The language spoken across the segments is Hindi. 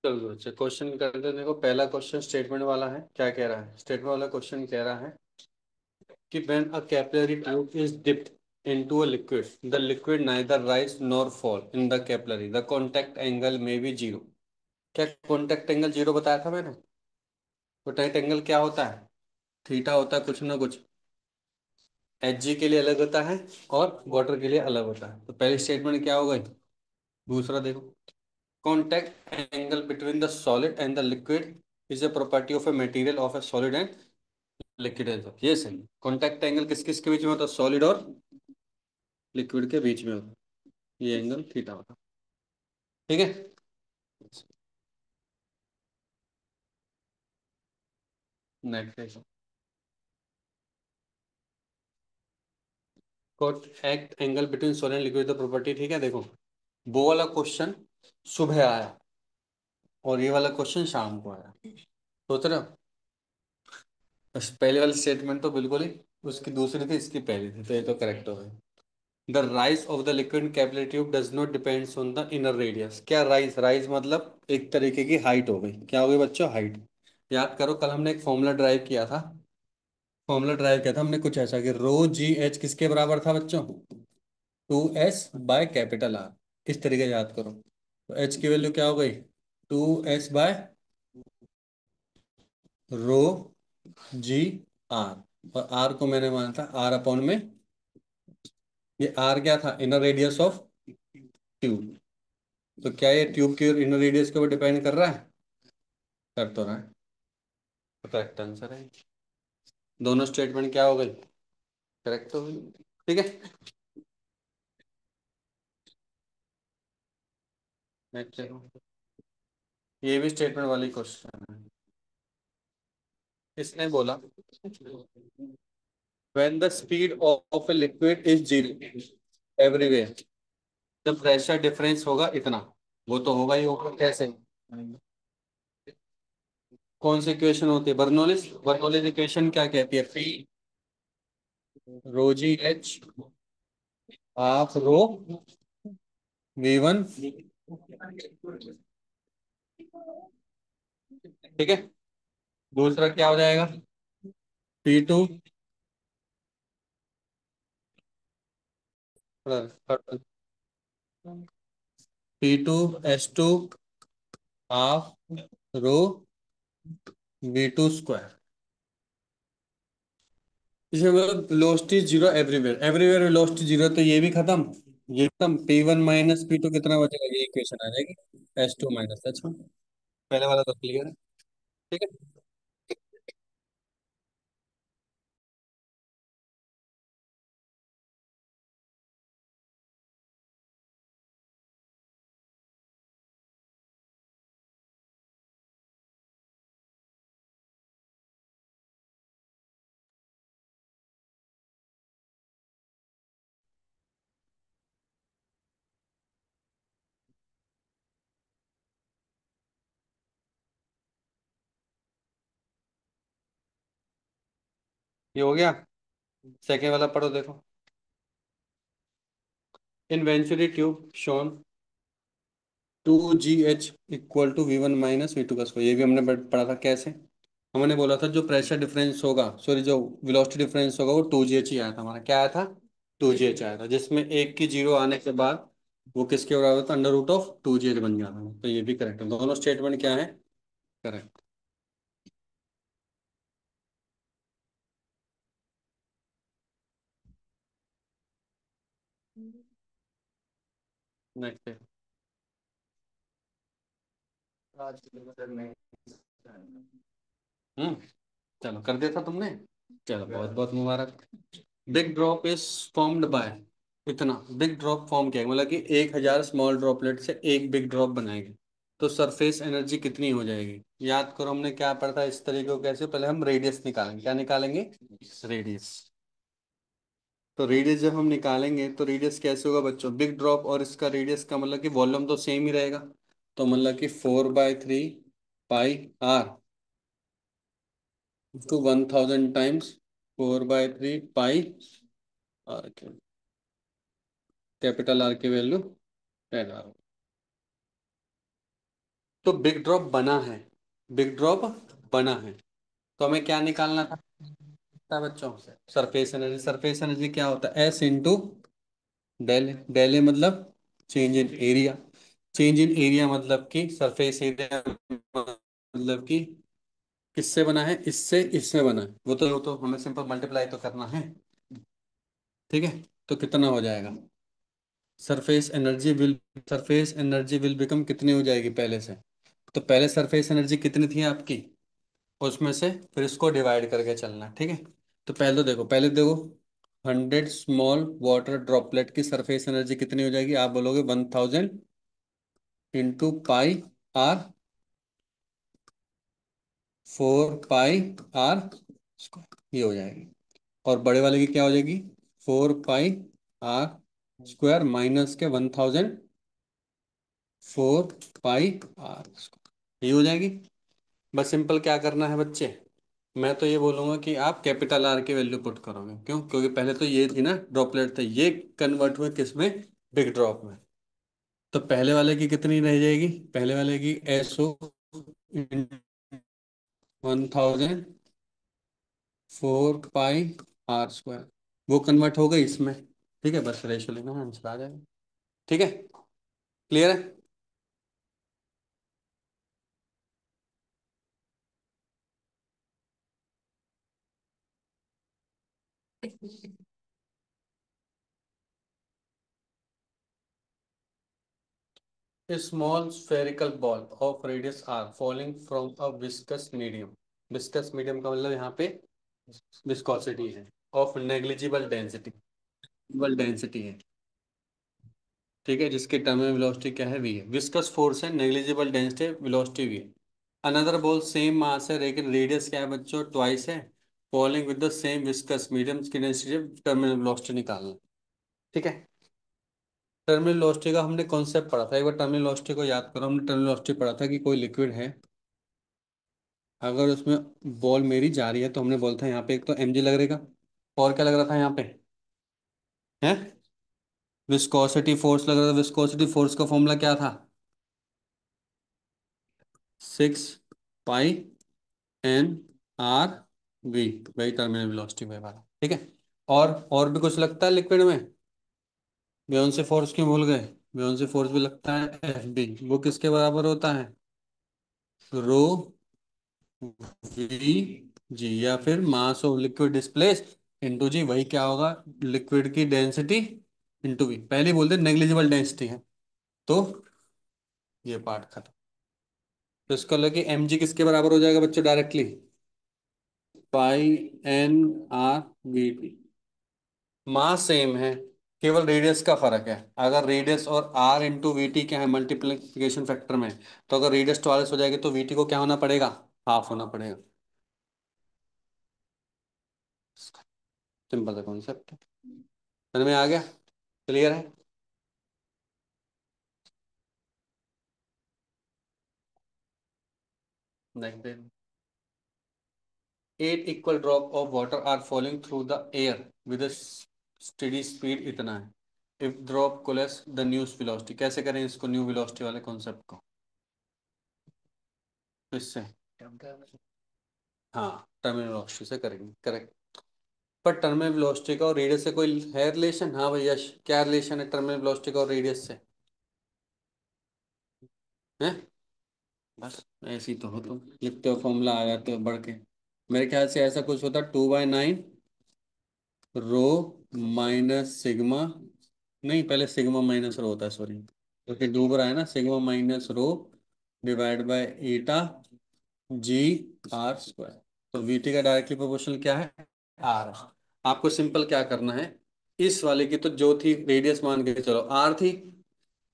चलो अच्छा क्वेश्चन करते हैं। देखो पहला क्वेश्चन स्टेटमेंट वाला है। क्या कह रहा है स्टेटमेंट वाला क्वेश्चन? कह रहा है कि when a capillary tube is dipped into a liquid, the liquid neither rise nor fall in the capillary, the contact angle may be zero। क्या कॉन्टेक्ट एंगल जीरो बताया था मैंने? कॉन्टेक्ट एंगल क्या होता है? थीटा होता है कुछ ना कुछ। एच जी के लिए अलग होता है और वाटर के लिए अलग होता है। तो पहली स्टेटमेंट क्या हो गई? दूसरा देखो, contact angle between the solid and the liquid is a property of a material of a solid and liquid है। तो ये सही। कॉन्टैक्ट एंगल किस किस के बीच में होता है? सॉलिड और लिक्विड के बीच में होता है। ये एंगल थीटा होता है। ठीक है। Next, contact angle between solid and liquid the property. ठीक है देखो, वो वाला क्वेश्चन सुबह आया और ये वाला क्वेश्चन शाम को आया। सोच रहे हो? बस पहले वाली स्टेटमेंट तो बिल्कुल ही उसकी दूसरी थी, इसकी पहली थी, तो ये तो करेक्ट हो गई। The rise of the liquid capillary tube does not depends on the inner radius. क्या राइज? राइज मतलब एक तरीके की हाइट हो गई। क्या हो गई बच्चों? हाइट। याद करो कल हमने एक फॉर्मूला ड्राइव किया था। फॉर्मूला ड्राइव किया था हमने कुछ ऐसा कि रो जी एच किसके बराबर था बच्चों? 2s by capital R. इस तरीके से याद करो। तो एच की वैल्यू क्या हो गई? 2s by rho g R. और आर को मैंने माना था आर अपॉन में, ये आर क्या था? Inner radius of tube. तो क्या ये ट्यूब की इनर रेडियस के ऊपर डिपेंड कर रहा है? कर तो रहा है। तो करेक्ट आंसर है। दोनों स्टेटमेंट क्या हो गई? करेक्ट हो गई। ठीक है। नेक्स्ट देखो, ये भी स्टेटमेंट वाली क्वेश्चन है। इसने बोला when the speed of a liquid is zero everywhere, जब प्रेशर डिफरेंस होगा इतना। वो तो होगा ही होगा। कैसे? कौन सी इक्वेशन होती है? बर्नौलीज। बर्नौलीज इक्वेशन क्या कहती है? P rho ji h half rho we one. ठीक है। दूसरा क्या हो जाएगा? P two P two S two half rho we two square. इसमें मतलब velocity zero everywhere. Everywhere velocity zero, तो ये भी खत्म। ये खत्म। P one minus P two कितना बचेगा? ये इक्वेशन आ जाएगी। S two minus H one. पहले वाला तो क्लियर है। ठीक है। ये हो गया। सेकेंड वाला पढ़ो देखो। In venturi tube shown 2GH equal to V1 minus V two का स्क्वायर। ये भी हमने पढ़ा था। कैसे? हमने बोला था जो प्रेशर डिफरेंस होगा, सॉरी जो वेलोसिटी डिफरेंस होगा, वो 2GH ही आया था। हमारा क्या आया था? 2GH आया था, जिसमें एक की जीरो आने के बाद वो किसके बराबर था? अंडर रूट ऑफ 2GH बन जाता था। तो ये भी करेक्ट है। दोनों स्टेटमेंट क्या है? करेक्ट। नेक्स्ट। हम्म। चलो कर दिया था तुमने। चलो बहुत बहुत मुबारक। Big drop is formed by. इतना बिग ड्रॉप फॉर्म किया मतलब कि 1,000 स्मॉल ड्रॉपलेट से एक बिग ड्रॉप बनाएंगे। तो सरफेस एनर्जी कितनी हो जाएगी? याद करो हमने क्या पढ़ा था इस तरीके को। कैसे? पहले हम रेडियस निकालेंगे। क्या निकालेंगे? रेडियस। तो रेडियस जब हम निकालेंगे तो रेडियस कैसे होगा बच्चों? बिग ड्रॉप और इसका रेडियस का मतलब कि वॉल्यूम तो सेम ही रहेगा। तो मतलब कि 4/3 पाई टू 1,000 टाइम्स 4/3 पाई आर के। कैपिटल आर की वैल्यू 10 आर। तो बिग ड्रॉप बना है, बिग ड्रॉप बना है, तो हमें क्या निकालना था बच्चों? Surface energy. सरफेस एनर्जी क्या होता है? S into del. डेल मतलब change in area. Change in area मतलब कि सरफेस एरिया, मतलब कि किससे बना है? इससे इससे बना है। वो तो हमें सिंपल मल्टीप्लाई तो करना है। ठीक है, तो कितना हो जाएगा? Surface energy will, surface energy will become कितनी हो जाएगी पहले से? तो पहले सरफेस एनर्जी कितनी थी आपकी, उसमें से फिर इसको डिवाइड करके चलना। ठीक है, तो पहले देखो 100 स्मॉल वाटर ड्रॉपलेट की सरफेस एनर्जी कितनी हो जाएगी? आप बोलोगे 1000 into pi R, 4 pi R square, ये हो जाएगी। और बड़े वाले की क्या हो जाएगी? 4 पाई आर स्क्वायर माइनस के 1000, 4 पाई आर स्क्वायर, ये हो जाएगी। बस सिंपल क्या करना है बच्चे? मैं तो ये बोलूंगा कि आप कैपिटल आर की वैल्यू पुट करोगे। क्यों? क्योंकि पहले तो ये थी ना, ड्रॉपलेट थे, ये कन्वर्ट हुए किस में? बिग ड्रॉप में। तो पहले वाले की कितनी रह जाएगी? पहले वाले की एसओ 1000, 4 पाई आर स्क्वायर, वो कन्वर्ट हो गई इसमें। ठीक है, बस रेशो लेना, आंसर आ जाएगा। ठीक है, क्लियर है? A small spherical ball of radius r falling from a viscous medium, viscous medium का मतलब यहाँ पे विस्कोसिटी है, ऑफ नेग्लिजिबल डेंसिटी, डेंसिटी है। ठीक है, जिसके टर्म में वेलोसिटी क्या है? वी है। विस्कस फोर्स है, नेग्लिजिबल डेंसिटी, वेलोसिटी वी है। अनदर बॉल सेम मास है लेकिन रेडियस क्या है बच्चों? ट्वाइस है, following with the same viscous medium की डेंसिटी, टर्मिनल वेलोसिटी निकालना। ठीक है, टर्मिनल वेलोसिटी का हमने कॉन्सेप्ट पढ़ा था, एक बार टर्मिनल वेलोसिटी को याद करो। हमने टर्मिनल वेलोसिटी पढ़ा था कि कोई लिक्विड है, अगर उसमें बॉल मेरी जा रही है तो हमने बोलता है यहाँ पे एक तो mg लग रहेगा, और क्या लग रहा था यहाँ पे? है विस्कोसिटी फोर्स लग रहा था। विस्कोसिटी फोर्स का फॉर्मूला क्या था? 6 पाई n r v, वही टर्मिनल वेलोसिटी वही वाला। ठीक है, और भी कुछ लगता है लिक्विड में? बियॉन्ड फोर्स क्यों भूल गए? बियॉन्ड फोर्स भी लगता है, एफ बी, वो किसके बराबर होता है? रो वी जी, या फिर mass of liquid displace into G, वही क्या होगा? लिक्विड की डेंसिटी इंटू वी। पहले ही बोलते नेग्लिजिबल डेंसिटी है, तो ये पार्ट खत्म। तो इसका लगे एम जी किसके बराबर हो जाएगा बच्चों? डायरेक्टली पाई n r v t। Mass same है, केवल रेडियस का फर्क है। अगर रेडियस और r इंटू वी टी क्या है? मल्टीप्लिकेशन फैक्टर में, तो अगर रेडियस 42 हो जाएगी तो वी टी को क्या होना पड़ेगा? हाफ होना पड़ेगा। सिंपल सा कॉन्सेप्ट, समझ में आ गया? क्लियर है? नहीं, 8 equal drop of water are falling through the air with a steady speed, इतना है। If drop coalesce the new velocity, कैसे करें इसको न्यू वेलोसिटी वाले कॉन्सेप्ट को? इससे, हाँ, टर्मिनल वेलोसिटी से करेंगे, करेक्ट। पर टर्मिनल वेलोसिटी का और रेडियस से कोई है रिलेशन? हाँ भैया, क्या रिलेशन है टर्मिनल वेलोसिटी का और रेडियस से? है, बस ऐसे ही तो हो, तुम लिखते हो फॉर्मूला आ जाते हो बढ़ के। मेरे ख्याल से ऐसा कुछ होता, 2/9 रो माइनस सिग्मा, नहीं पहले सिग्मा माइनस रो होता है, सॉरी, क्योंकि डूब रहा है ना। Sigma minus rho divide by eta g R square. तो वीटी का डायरेक्टली प्रोपोर्शनल क्या है? आर। आपको सिंपल क्या करना है, इस वाले की तो जो थी रेडियस मान के चलो आर थी,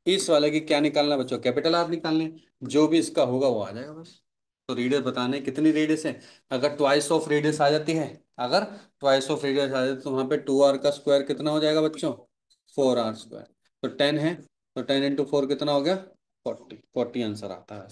इस वाले की क्या निकालना बच्चों? कैपिटल आर निकालने। जो भी इसका होगा वो आ जाएगा बस। तो रेडियस बताने कितनी रेडियस है। अगर ट्वाइस ऑफ रेडियस आ जाती है, अगर ट्वाइस ऑफ रेडियस आ जाती है तो वहां पे 2r का स्क्वायर कितना हो जाएगा बच्चों? 4r square. तो 10 है, तो 10 इंटू 4 कितना हो गया? 40 आंसर आता है।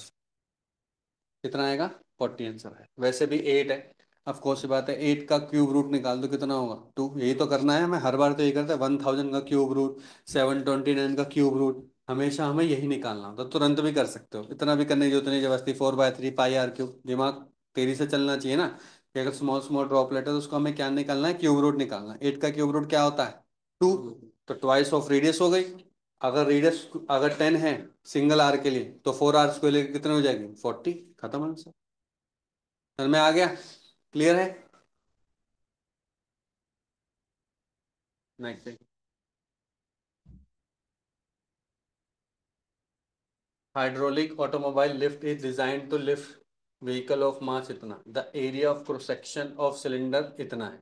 कितना आएगा? 40 आंसर है। वैसे भी 8 है, ऑफ कोर्स सी बात है, 8 का क्यूब रूट निकाल दो, कितना होगा? 2। यही तो करना है, मैं हर बार तो यही करता है, 1000 का क्यूब रूट, 729 का क्यूब रूट। हमेशा हमें यही निकालना होता, तुरंत भी कर सकते हो, इतना भी करने की जरूरत नहीं जबरदस्ती। 4/3 पाई आर क्यूब, दिमाग तेजी से चलना चाहिए ना, कि अगर स्मॉल स्मॉल ड्रॉपलेट है तो उसको हमें क्या निकालना है, क्यूब रूट निकालना है। 8 का क्यूब रूट क्या होता है, 2। तो ट्वाइस ऑफ रेडियस हो गई। अगर रेडियस अगर 10 है सिंगल आर के लिए, तो 4 आर स्क्वायर लेके कितने हो जाएगी, 40। खत्म आंसर। समझ में आ गया, क्लियर है। Next. Hydraulic automobile lift is design to lift vehicle of mass इतना, the area of cross section of cylinder इतना है।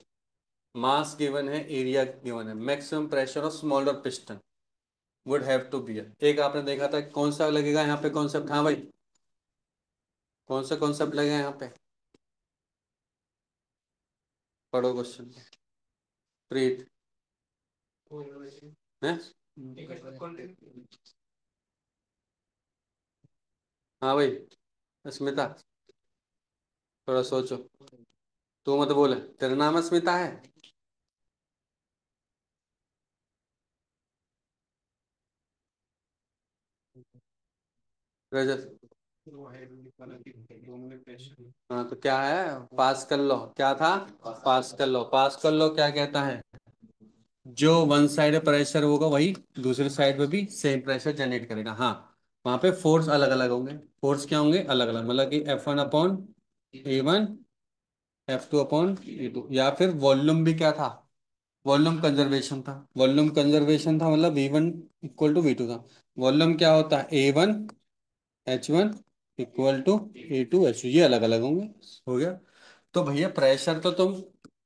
मास गिवन है, एरिया गिवन है, maximum pressure of smaller piston would have to be. एक आपने देखा था, कौन सा लगेगा यहाँ पे कॉन्सेप्ट, हाँ भाई, कौन सा कॉन्सेप्ट लगेगा यहाँ पे, पढ़ो क्वेश्चन। प्रीत है। हाँ भाई, स्मिता, थोड़ा सोचो। तू मत बोले, तेरा नाम स्मिता है। रजत। हाँ तो क्या है, पास कर लो, क्या था, पास कर लो। पास कर लो क्या कहता है, जो वन साइड प्रेशर होगा वही दूसरी साइड पे भी सेम प्रेशर जनरेट करेगा। हाँ, वहां पे फोर्स अलग अलग होंगे। फोर्स क्या होंगे, अलग अलग, मतलब कि F1/A1, F2/A2, या फिर वॉल्यूम भी क्या था, वॉल्यूम कंजर्वेशन था। वॉल्यूम कंजर्वेशन था मतलब V1 = V2 था। वॉल्यूम क्या होता है, A1/H1 = A2/H2, ये अलग अलग होंगे। हो गया। तो भैया प्रेशर तो तुम,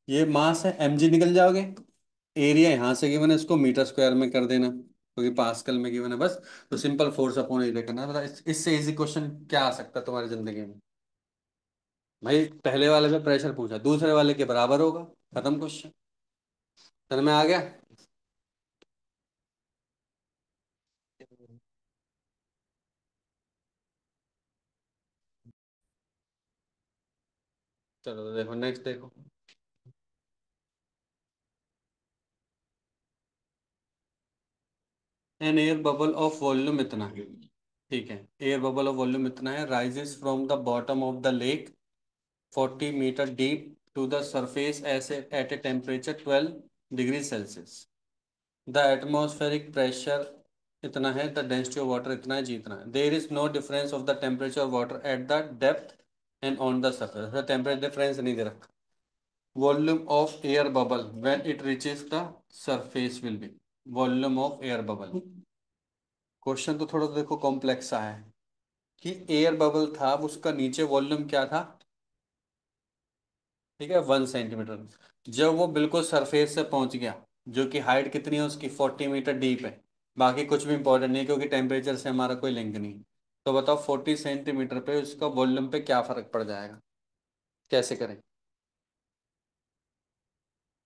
ये मास है mg निकल जाओगे, एरिया यहाँ से गिवन है, इसको मीटर स्क्वायर में कर देना क्योंकि पास्कल में गिवन है बस। तो सिंपल फोर्स अपॉन एरिया करना है। बता इससे इजी क्वेश्चन क्या आ सकता है तुम्हारी जिंदगी में। भाई पहले वाले में प्रेशर पूछा, दूसरे वाले के बराबर होगा, खत्म क्वेश्चन। समझ में आ गया। चलो तो देखो, नेक्स्ट देखो। An air bubble of volume इतना है, ठीक है, एयर बबल ऑफ वॉल्यूम इतना है, rises from the bottom of the lake 40 metre deep to the surface ऐसे at a temperature 12 degree Celsius. The atmospheric pressure इतना है, द डेंसिटी ऑफ वाटर इतना है, जी इतना है। There is no difference of the temperature of water at the depth and on the surface, temperature difference नहीं दे रखा। Volume of air bubble when it reaches the surface will be, volume of air bubble. Question तो थोड़ा देखो कॉम्प्लेक्स सा है, कि एयर बबल था, उसका नीचे वॉल्यूम क्या था, ठीक है, 1 सेंटीमीटर। जब वो बिल्कुल सरफेस से पहुंच गया, जो कि हाइट कितनी है उसकी, 40 मीटर डीप है, बाकी कुछ भी इंपॉर्टेंट नहीं है क्योंकि टेम्परेचर से हमारा कोई लिंक नहीं है। तो बताओ 40 सेंटीमीटर पे उसका वॉल्यूम पे क्या फर्क पड़ जाएगा, कैसे करें।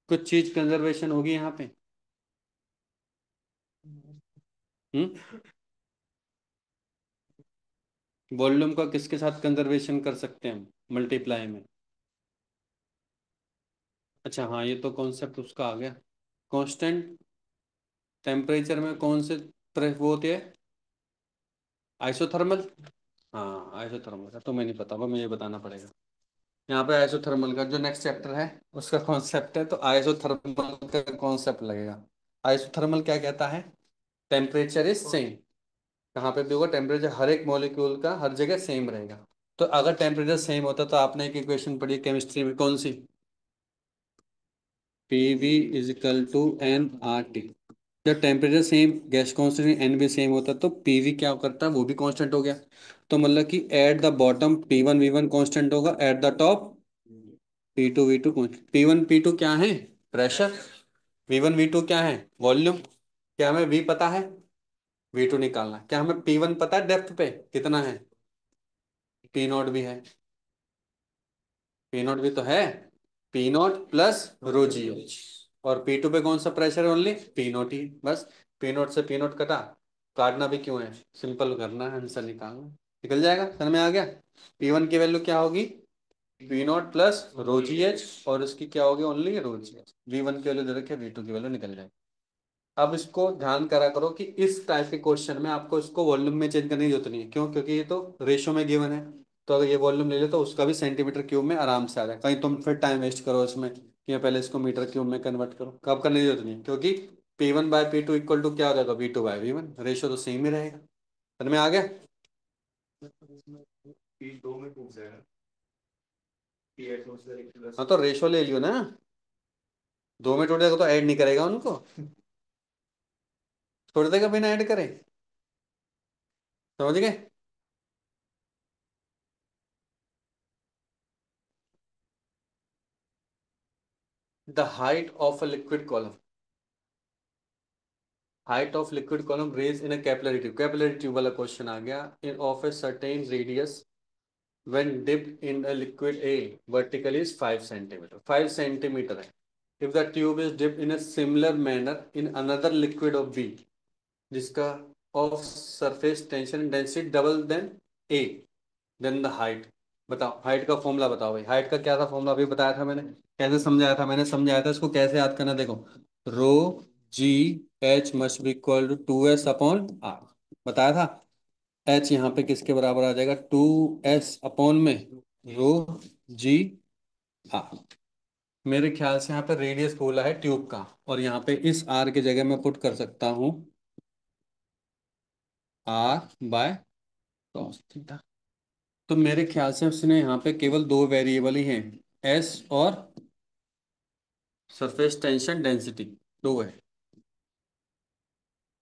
कुछ चीज कंजर्वेशन होगी यहाँ पे। हम्म, वॉल्यूम का किसके साथ कंजर्वेशन कर सकते हैं हम, मल्टीप्लाई में। अच्छा हाँ, ये तो कॉन्सेप्ट उसका आ गया। कांस्टेंट टेम्परेचर में कौन से वो होते हैं, आइसोथर्मल। हाँ आइसोथर्मल का तो मैं नहीं पता, वो मुझे बताना पड़ेगा। यहाँ पे आइसोथर्मल का जो नेक्स्ट चैप्टर है उसका कॉन्सेप्ट है, तो आइसोथर्मल का कॉन्सेप्ट लगेगा। आइसोथर्मल क्या कहता है, टेम्परेचर इज सेम, कहाँ पे भी होगा टेम्परेचर, हर एक मॉलिक्यूल का हर जगह सेम रहेगा। तो अगर टेम्परेचर सेम होता तो आपने एक इक्वेशन पढ़ी केमिस्ट्री में, कौन सी, PV = NRT। जब temperature same, gas constant N भी सेम होता तो पीवी क्या करता है, वो भी कांस्टेंट हो गया। तो मतलब कि at the bottom P1 V1 constant होगा, at the top P2 V2 constant. P1 P2 क्या है, प्रेशर। V1 V2 क्या है, वॉल्यूम। क्या हमें V पता है, V2 निकालना है। क्या हमें P1 पता है, डेप्थ पे कितना है, P0 भी है, P0 भी तो है, P0 + ρgh। और P2 पे कौन सा प्रेशर है, ओनली P0 ही बस। P0 से P0 कटा, काटना भी क्यों है, सिंपल करना है, आंसर निकालना, निकल जाएगा। समझ में आ गया। P1 की वैल्यू क्या होगी, P0 + ρgh, और इसकी क्या होगी, ओनली ρgh। V1 की वैल्यू दे रखी है, V2 की वैल्यू निकल जाएगी। अब इसको ध्यान करा करो कि इस टाइप के क्वेश्चन में आपको इसको वॉल्यूम में चेंज करने की जरूरत नहीं है। क्यों? क्योंकि ये तो रेशो में गिवन है। तो अगर ये वॉल्यूम ले लो तो उसका भी सेंटीमीटर क्यूब में आराम से आ जाए। कहीं तुम फिर टाइम वेस्ट करो इसमें कि पहले इसको मीटर क्यूब में कन्वर्ट करो, कब करने की जरूरत नहीं है, क्योंकि P1/P2 इक्वल टू क्या हो जाएगा, V2/V1, रेशो तो सेम ही रहेगा। समझ में आ गया? हाँ तो रेशो ले लियो ना, दो में टूट जाएगा तो ऐड नहीं करेगा उनको, छोड़ देगा बिना ऐड करे। समझ गए? The height of a liquid column, height of liquid column raise in a capillary tube, capillary tube वाला क्वेश्चन आ गया, in of a certain radius when dipped in a liquid A vertical is 5 centimeter, 5 centimeter है। if the tube is dipped in a similar manner in another liquid of B जिसका of surface tension and density double than A, then the height, बताओ हाइट का फॉर्मूला बताओ भाई। हाइट का क्या था फॉर्मूला? अभी बताया था मैंने, कैसे समझाया था मैंने, समझाया था इसको कैसे याद करना, देखो rho ji H must be equal to 2s/r, बताया था। एच यहाँ पे किसके बराबर आ जाएगा, 2s/में रो जी आर। मेरे ख्याल से यहाँ पे रेडियस बोला है ट्यूब का, और यहाँ पे इस आर की जगह मैं पुट कर सकता हूँ r/cos थीटा। तो मेरे ख्याल से उसने यहाँ पे केवल दो वेरिएबल ही हैं, एस और सरफेस टेंशन डेंसिटी, दो है।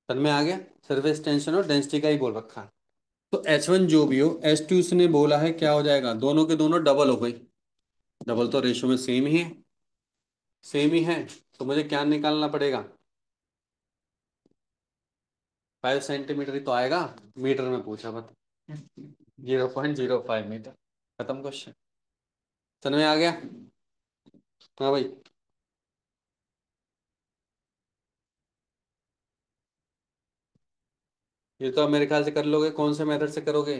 समझ में आ गया? सरफेस टेंशन और डेंसिटी का ही बोल रखा है। तो H1 जो भी हो, H2 उसने बोला है क्या हो जाएगा, दोनों के दोनों डबल हो गई। डबल तो रेशो में सेम ही है, सेम ही है। तो मुझे क्या निकालना पड़ेगा, 5 सेंटीमीटर ही तो आएगा। मीटर में पूछा, बता 0.05 मीटर। खत्म क्वेश्चन। समझ में आ गया? हाँ भाई। ये तो आप मेरे ख्याल से कर लोगे, कौन से मेथड से करोगे,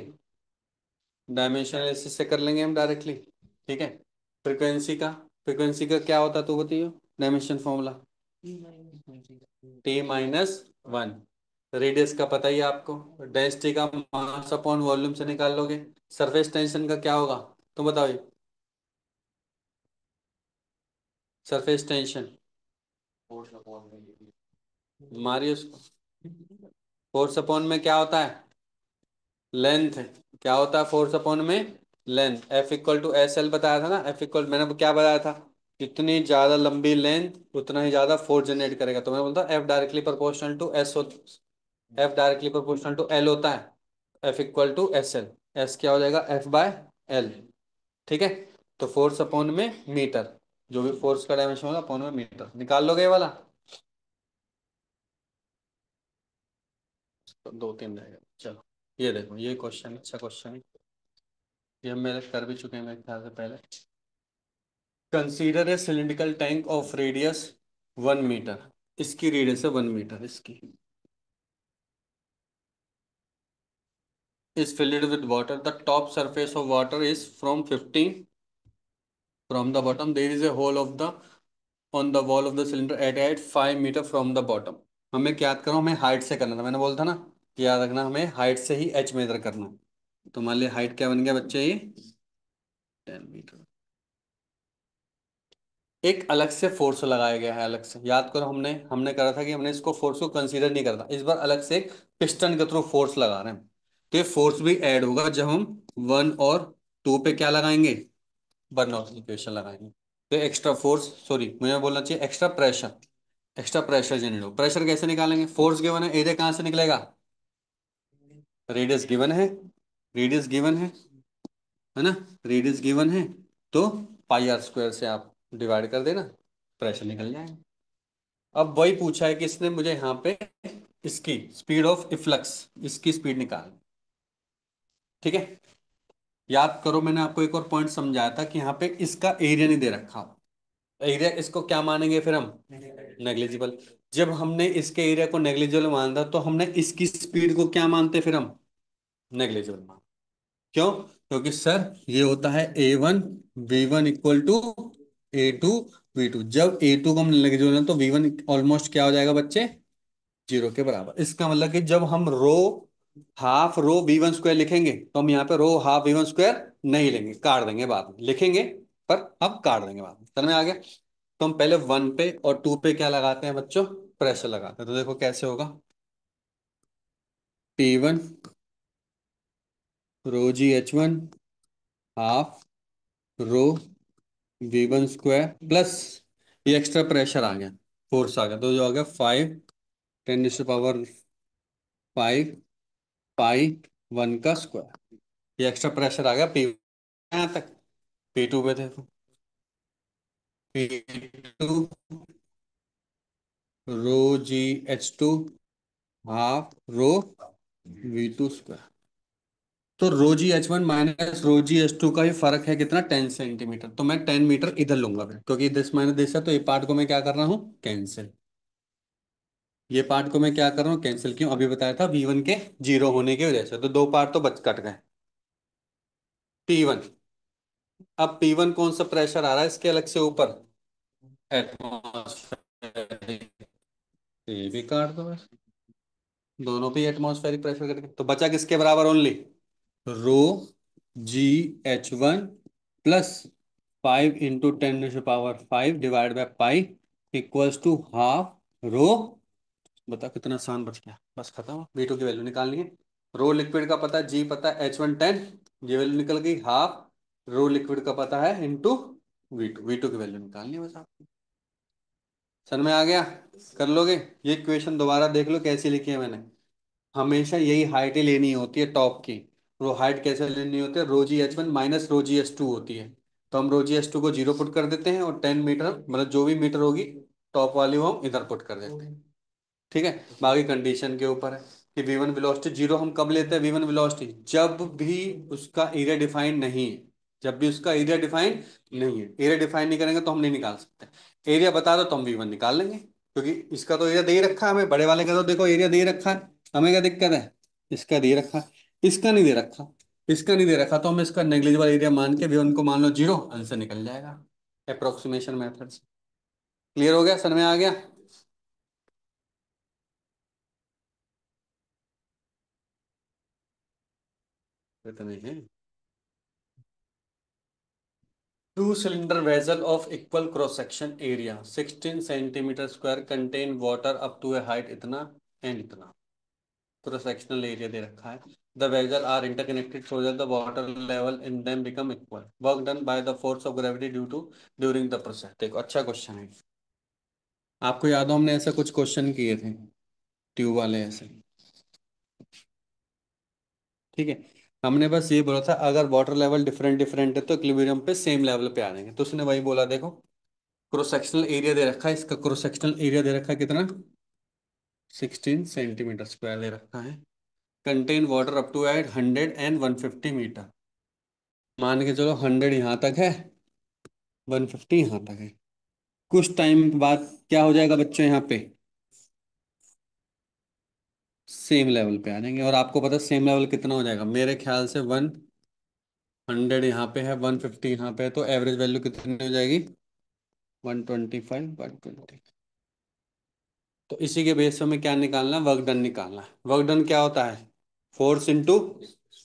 डायमेंशन एनालिसिस से कर लेंगे हम डायरेक्टली। ठीक है। फ्रीक्वेंसी का क्या होता है तो बताइए, डायमेंशन फॉर्मूला T-1। रेडियस का पता ही है आपको, डेंसिटी का मास अपॉन वॉल्यूम से निकाल लोगे। सरफेस टेंशन का क्या होगा तुम बताओ ये, सरफेस टेंशन मारिए उसको। फोर्स अपॉन में क्या होता है, लेंथ। क्या होता है फोर्स अपॉन में, लेंथ। F=SL बताया था ना, मैंने क्या बताया था, जितनी ज्यादा लंबी लेंथ उतना ही ज्यादा फोर्स जनरेट करेगा। तो मैं बोलता F directly proportional to S, F directly proportional to L होता है। F=SL, एस क्या हो जाएगा, F/L। ठीक है। तो फोर्स अपॉन में मीटर, जो भी फोर्स का डायमेंशन होगा अपॉन में मीटर, निकाल लोगे ये वाला। तो 2-3 रहेगा। चलो ये देखो, ये क्वेश्चन अच्छा क्वेश्चन है, ये हम मेरे कर भी चुके हैं मेरे ख्याल से पहले। Consider a cylindrical tank of radius 1 metre, इसकी रेडियस है 1 मीटर, इसकी is filled with water. The top surface of water is from 15 from the bottom. There is a hole of the on the wall of the cylinder at height 5 metre from the bottom. हमें क्या याद करो, हमें हाइट से करना था, मैंने बोला था ना कि याद रखना हमें हाइट से ही एच मेजर करना है। तो मान लिया हाइट क्या बन गया बच्चे, ये 10 मीटर। एक अलग से फोर्स लगाया गया है, अलग से याद करो, हमने हमने करा था कि हमने इसको फोर्स को कंसीडर नहीं करता, इस बार अलग से एक पिस्टन के थ्रू फोर्स लगा रहे हैं। तो ये फोर्स भी ऐड होगा जब हम 1 और 2 पे क्या लगाएंगे, बर्नौली इक्वेशन लगाएंगे। तो एक्स्ट्रा फोर्स, सॉरी मुझे बोलना चाहिए extra pressure, extra pressure generate हो। प्रेशर कैसे निकालेंगे, फोर्स गिवन है, एरिया कहाँ से निकलेगा, रेडियस गिवन है, रेडियस गिवन है ना, रेडियस गिवन है। तो πr² से आप डिवाइड कर देना, प्रेशर निकल जाएगा। अब वही पूछा है कि इसने मुझे यहाँ पे इसकी स्पीड ऑफ इफ्लक्स, इसकी स्पीड निकाल। ठीक है। याद करो मैंने आपको एक और पॉइंट समझाया था कि यहाँ पे इसका एरिया नहीं दे रखा, एरिया इसको क्या मानेंगे फिर हम, नेग्लिजिबल। जब हमने इसके एरिया को नेग्लिजिबल माना तो हमने इसकी स्पीड को क्या मानते फिर हम, नेग्लिजिबल मान। क्यों? क्योंकि सर ये होता है A1 V1 = A2 V2। जब A2 को हम नेग्लिजिबल तो V1 ऑलमोस्ट क्या हो जाएगा बच्चे, जीरो के बराबर। इसका मतलब कि जब हम rho half rho we one square लिखेंगे तो हम यहाँ पे rho half V one square नहीं लेंगे, काट देंगे, बाद में लिखेंगे पर अब काट देंगे बाद में। समझ में आ गया? तो हम पहले वन पे और टू पे क्या लगाते हैं बच्चों, प्रेशर लगाते हैं। तो देखो कैसे होगा, P1 rho ji H one half rho we one square plus ये एक्स्ट्रा प्रेशर आ गया, फोर्स आ गया, तो जो आ गया 5 10 to the power 5 pi one का स्क्वायर। ये एक्स्ट्रा प्रेशर आ गया पी यहाँ तक। पी टू पे देखो, P2 rho ji H two half rho we two square. तो रो जी एच वन माइनस रो जी एच टू का ही फर्क है कितना, 10 सेंटीमीटर। तो मैं 10 मीटर इधर लूंगा फिर, क्योंकि दिस माइनस दिस है, तो ये पार्ट को मैं क्या कर रहा हूँ, कैंसिल। ये पार्ट को मैं क्या कर रहा हूँ, कैंसिल। क्यों, अभी बताया था V1 के जीरो होने की वजह से, तो दो पार्ट तो बच कट गए। P1, अब P1 कौन सा प्रेशर आ रहा है इसके अलग से ऊपर, एटमॉस्फेरिक। ये भी काट दो बस, दोनों पे एटमॉस्फेरिक प्रेशर करके, तो बचा किसके बराबर only, rho ji H one plus 5 × 10 to the power 5 divide by pi equals to half rho. बता कितना आसान बच गया, बस खत्म। V2 की वैल्यू निकालनी है। रो लिक्विड का पता है, जी पता है, H1 10, ये वैल्यू निकल गई हाफ रो लिक्विड का पता है इंटू V2 की वैल्यू निकालनी है बस आपको। समझ में आ गया? कर लोगे? ये इक्वेशन दोबारा देख लो कैसी लिखी है मैंने। हमेशा यही हाइट ही लेनी होती है टॉप की। रो हाइट कैसे लेनी होती है, रो जी एच वन माइनस रो जी एच टू होती है। तो हम रो जी एच टू को जीरो पुट कर देते हैं और 10 मीटर मतलब जो भी मीटर होगी टॉप वाली वो हम इधर पुट कर देते हैं। ठीक है, बाकी कंडीशन के ऊपर है कि V1 वेलोसिटी जीरो हम कब लेते हैं, V1 वेलोसिटी जब भी उसका एरिया डिफाइन नहीं है। जब भी उसका एरिया डिफाइन नहीं है, एरिया डिफाइन नहीं करेंगे तो हम नहीं निकाल सकते। एरिया बता दो तो हम V1 निकाल लेंगे, क्योंकि इसका तो एरिया दे ही रखा है हमें, बड़े वाले का तो देखो एरिया दे ही रखा है। हमें क्या दिक्कत है, इसका दे रखा है, इसका नहीं दे रखा। इसका नहीं दे रखा तो हम इसका नेग्लिजिबल एरिया मान के V1 को मान लो जीरो, आंसर निकल जाएगा अप्रोक्सीमेशन मेथड से। क्लियर हो गया, समझ में आ गया? इतने हैं। Two cylinder vessel of equal cross section area 16 centimetre square contain water up to a height इतना and इतना। cross sectional area दे रखा है। The vessel are interconnected so that the water level in them become equal. Work done by the force of gravity due to during the process। देखो अच्छा क्वेश्चन है। आपको याद हो हमने ऐसा कुछ क्वेश्चन किए थे ट्यूब वाले ऐसे। ठीक है, हमने बस ये बोला था अगर वाटर लेवल डिफरेंट डिफरेंट है तो इक्विलिब्रियम पे सेम लेवल पे आ जाएंगे। तो उसने वही बोला, देखो क्रॉस सेक्शनल एरिया दे रखा है, इसका क्रॉस सेक्शनल एरिया दे रखा है कितना, 16 सेंटीमीटर स्क्वायर दे रखा है। Contain water up to at 100 and 150 metre. मान के चलो 100 यहाँ तक है, 150 यहाँ तक है। कुछ टाइम बाद क्या हो जाएगा बच्चों, यहाँ पे सेम लेवल पे आ जाएंगे। और आपको पता है सेम लेवल कितना हो जाएगा, मेरे ख्याल से 100 यहाँ पे है, 150 यहाँ पे है, तो एवरेज वैल्यू कितनी हो जाएगी, 125/20। तो इसी के बेस पे हमें क्या निकालना है, वर्क डन निकालना है। वर्क डन क्या होता है, फोर्स इंटू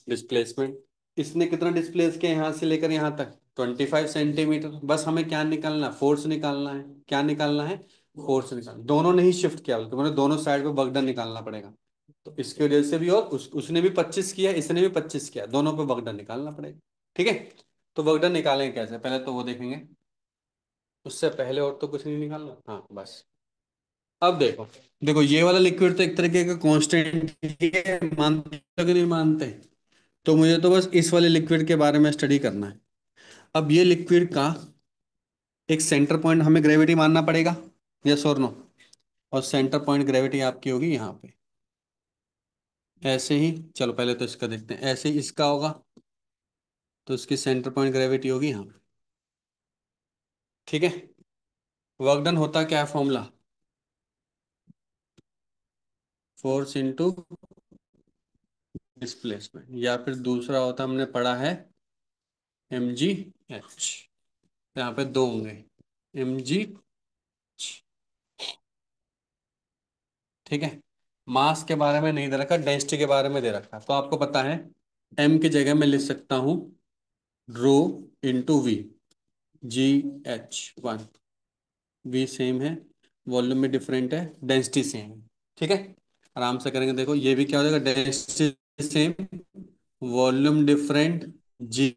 डिस्प्लेसमेंट। इसने कितना डिस्प्लेस किया यहाँ से लेकर यहाँ तक, 25 सेंटीमीटर। बस हमें क्या निकालना है, फोर्स निकालना है। क्या निकालना है, फोर्स निकालना। दोनों ने ही शिफ्ट किया, बल्कि मैंने दोनों साइड पे वर्क डन निकालना पड़ेगा। तो इसकी वजह से भी, और उसने भी 25 किया, इसने भी 25 किया, दोनों पे वर्क डन निकालना पड़ेगा। ठीक है, तो वर्क डन निकालेंगे कैसे, पहले तो वो देखेंगे। उससे पहले और तो कुछ नहीं निकालना, हाँ बस। अब देखो, देखो ये वाला लिक्विड तो एक तरीके का कांस्टेंट ही है, मानते हो कि नहीं मानते? तो मुझे तो बस इस वाले लिक्विड के बारे में स्टडी करना है। अब ये लिक्विड का एक सेंटर पॉइंट हमें ग्रेविटी मानना पड़ेगा, यस और नो। और सेंटर पॉइंट ग्रेविटी आपकी होगी यहाँ पे, ऐसे ही। चलो पहले तो इसका देखते हैं, ऐसे ही इसका होगा, तो इसकी सेंटर पॉइंट ग्रेविटी होगी यहाँ पे। ठीक है, वर्क डन होता क्या है फॉर्मूला, फोर्स इंटू डिस्प्लेसमेंट, या फिर दूसरा होता हमने पढ़ा है mgh। यहाँ पे दो होंगे, mg। ठीक है, मास के बारे में नहीं दे रखा, डेंसिटी के बारे में दे रखा। तो आपको पता है एम की जगह मैं लिख सकता हूँ rho into V, GH1। V same है, वॉल्यूम में डिफरेंट है, डेंसिटी सेम है। ठीक है, आराम से करेंगे। देखो ये भी क्या हो जाएगा, डेंसिटी सेम, वॉल्यूम डिफरेंट, जी,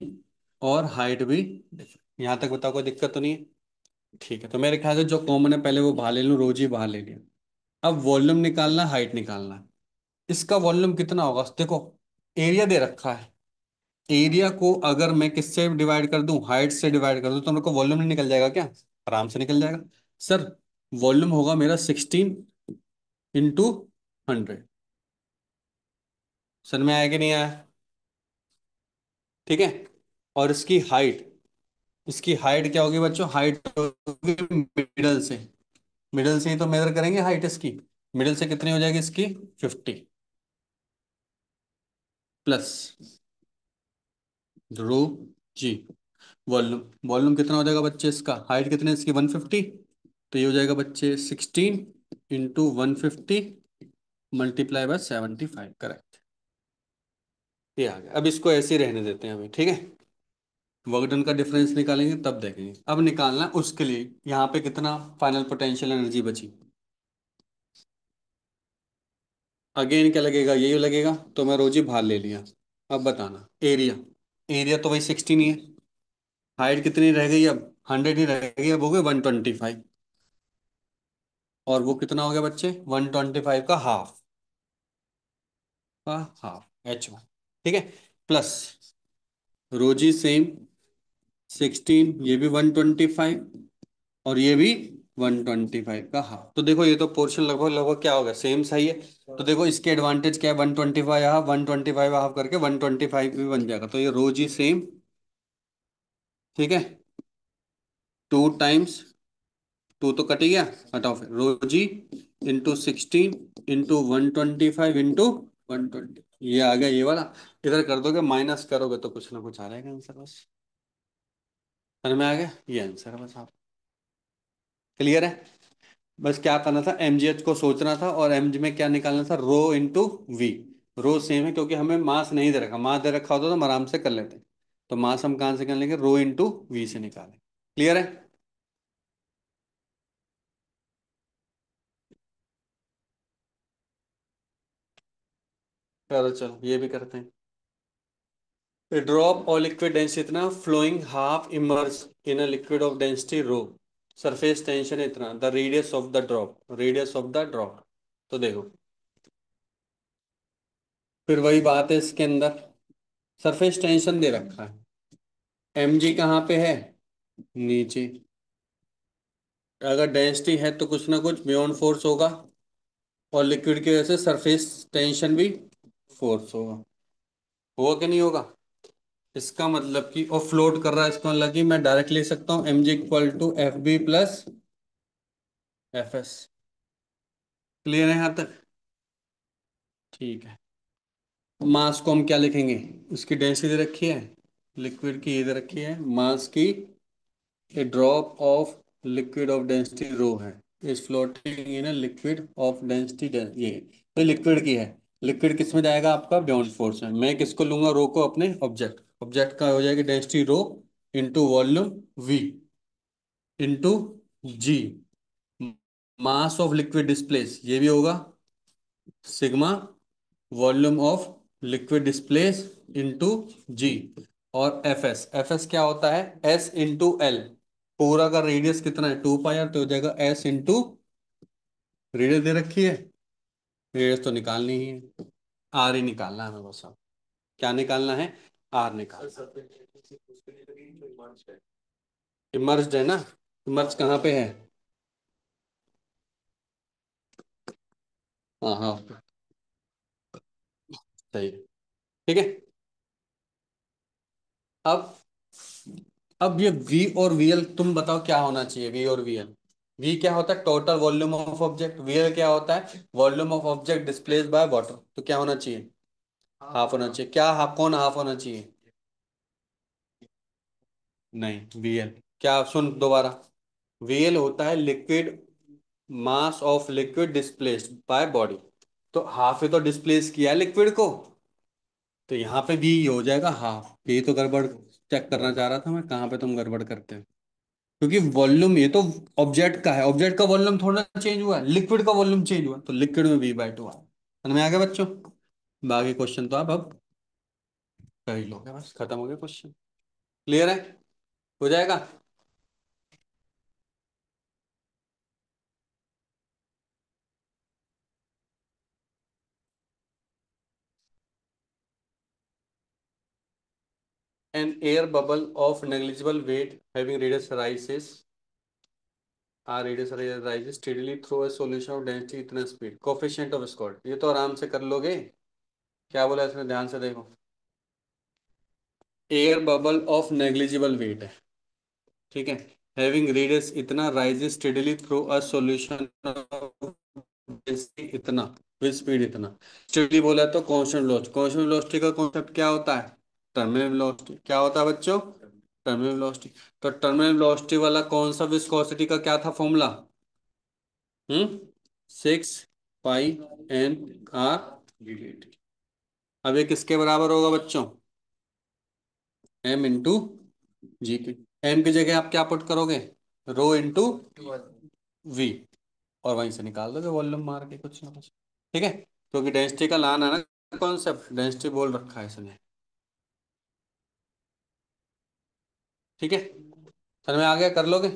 और हाइट भी different। यहाँ तक बताओ कोई दिक्कत तो नहीं है? ठीक है, तो मेरे ख्याल से जो कॉमन है पहले वो बाहर ले लूँ, रोज ही बाहर ले लिया। अब वॉल्यूम निकालना, हाइट निकालना है। इसका वॉल्यूम कितना होगा देखो, एरिया दे रखा है। एरिया को अगर मैं किससे डिवाइड कर दूं, हाइट से डिवाइड कर दूं, तो मेरे को वॉल्यूम नहीं निकल जाएगा क्या? आराम से निकल जाएगा। सर वॉल्यूम होगा मेरा 16 इंटू 100। सर में आया कि नहीं आया? ठीक है, और इसकी हाइट क्या होगी बच्चों? हाइट होगी मिडल से। मिडल से ही तो मेजर करेंगे हाइट इसकी। मिडल से कितनी हो जाएगी इसकी? 50 प्लस रो जी। वॉल्यूम, वॉल्यूम कितना हो जाएगा बच्चे इसका? हाइट कितनी है इसकी? 150। तो ये हो जाएगा बच्चे 16 इंटू 150 मल्टीप्लाई बाय 75। करेक्ट, ये आ गया। अब इसको ऐसे ही रहने देते हैं हमें, ठीक है। वर्क डन का डिफरेंस निकालेंगे तब देखेंगे। अब निकालना है उसके लिए यहाँ पे कितना फाइनल पोटेंशियल एनर्जी बची। अगेन क्या लगेगा? यही लगेगा, तो मैं रोजी भार ले लिया। अब बताना एरिया। एरिया तो वही 16 ही है। हाइट कितनी रह गई अब? 100 ही रह गई, अब हो गए 125। और वो कितना हो गया बच्चे? 125 का हाफ, H1। ठीक है, प्लस रोजी सेम 16, ये भी 125, और ये भी 125 का हाफ। तो देखो ये तो पोर्शन लगभग लगभग क्या होगा, सेम सही है। तो देखो इसके एडवांटेज क्या है, 125 हाफ, 125 हाफ करके 125 भी बन जाएगा। तो ये रोज ही सेम, ठीक है। 2 टाइम्स, टू तो कट ही गया, हटाओ फिर, रोजी इंटू 16 इंटू 125 इंटू 120, ये आ गया ये वाला। इधर कर दोगे, माइनस करोगे तो कुछ ना कुछ आ जाएगा आंसर बस। समझ में आ गया? ये आंसर है बस। आप क्लियर है? बस क्या करना था, एमजीएच को सोचना था, और एमजी में क्या निकालना था, रो इंटू वी। रो सेम है क्योंकि हमें मास नहीं दे रखा, मास दे रखा होता तो हम आराम से कर लेते। तो मास हम कहाँ से कर लेंगे? रो इंटू वी से निकालें। क्लियर है? चलो चलो ये भी करते हैं। A drop or liquid density इतना, flowing half immersed in a liquid of density rho, surface tension इतना, the radius of the drop, radius of the drop। तो देखो फिर वही बात है इसके अंदर, सरफेस टेंशन दे रखा है, एम जी कहाँ पे है? नीचे। अगर डेंसिटी है तो कुछ ना कुछ म्योन फोर्स होगा, और लिक्विड की वजह से सरफेस टेंशन भी फोर्स होगा। होगा कि नहीं होगा? इसका मतलब कि, और फ्लोट कर रहा है, इसका मतलब कि मैं डायरेक्ट ले सकता हूँ M G equal to F B plus F S. Clear है यहाँ तक? ठीक है। मास को हम क्या लिखेंगे? उसकी डेंसिटी दे रखी है, लिक्विड की ये दे रखी है, मास की, a drop of liquid of density rho है, is floating in a liquid of density, ये तो लिक्विड की है। लिक्विड किस में जाएगा आपका? बाउंड फोर्स में। मैं किसको लूंगा? रो को, अपने ऑब्जेक्ट। ऑब्जेक्ट का हो जाएगी density rho into volume V into g, mass of liquid displace ये भी होगा, sigma volume of liquid displace into g. और एफ एस क्या होता है? S into L. पूरा का रेडियस कितना है? 2 पाई आर, तो हो जाएगा एस इंटू, रेडियस दे रखी है, रेडियस तो निकालनी ही है, आर ही निकालना है हमें बस। अब क्या निकालना है? आर निकालना। इमर्स्ड है ना? इमर्ज कहाँ पे है? हाँ हाँ, सही है। ठीक है। अब अब ये वी और वीएल, तुम बताओ क्या होना चाहिए वी और वीएल? वी क्या होता है? Total volume of object. VL क्या होता है? Volume of object displace by water. तो क्या होना चाहिए? हाफ होना चाहिए। क्या हाफ, कौन हाफ होना चाहिए? नहीं, वीएल क्या, सुन दोबारा। वीएल होता है liquid, mass of liquid displaced by body. तो हाफ ही तो डिस्प्लेस किया है लिक्विड को, तो यहाँ पे भी ये हो जाएगा हाफ। ये तो गड़बड़ चेक करना चाह रहा था मैं, कहाँ पे तुम गड़बड़ करते हो। क्योंकि वॉल्यूम ये तो ऑब्जेक्ट का है, ऑब्जेक्ट का वॉल्यूम थोड़ा चेंज हुआ है, लिक्विड का वॉल्यूम चेंज हुआ, तो लिक्विड में V/2 हुआ। समझ में आ गया बच्चों। बाकी क्वेश्चन तो आप अब कर ही लोगे, बस खत्म हो गया क्वेश्चन। क्लियर है, हो जाएगा। An air bubble of negligible weight having radius rises R radius rises steadily through a solution of density इतना स्पीड coefficient of Scott, ये तो आराम से कर लोगे। क्या बोला इसने, ध्यान से देखो। Air bubble of negligible weight है, ठीक है, हैविंग रेडियस इतना, rises steadily through a solution इतना, विद स्पीड इतना। स्टेडली बोला तो कांस्टेंट वेलोसिटी, कांस्टेंट वेलोसिटी का कॉन्सेप्ट क्या होता है, टर्मिनल वेलोसिटी। क्या होता है बच्चों, टर्मिनल वेलोसिटी। तो टर्मिनल वेलोसिटी वाला कौन सा विस्कोसिटी का क्या था फॉर्मूला, 6 पाई N R। अब ये किसके बराबर होगा बच्चों, M × G के। M की जगह आप क्या पुट करोगे, ρ × V, और वहीं से निकाल दोगे वॉल्यूम मार के कुछ ना कुछ। ठीक है, क्योंकि डेंसिटी का लाना है ना कॉन्सेप्ट, डेंसिटी बोल रखा है इसने। ठीक है, समझ में आ गया, कर लोगे।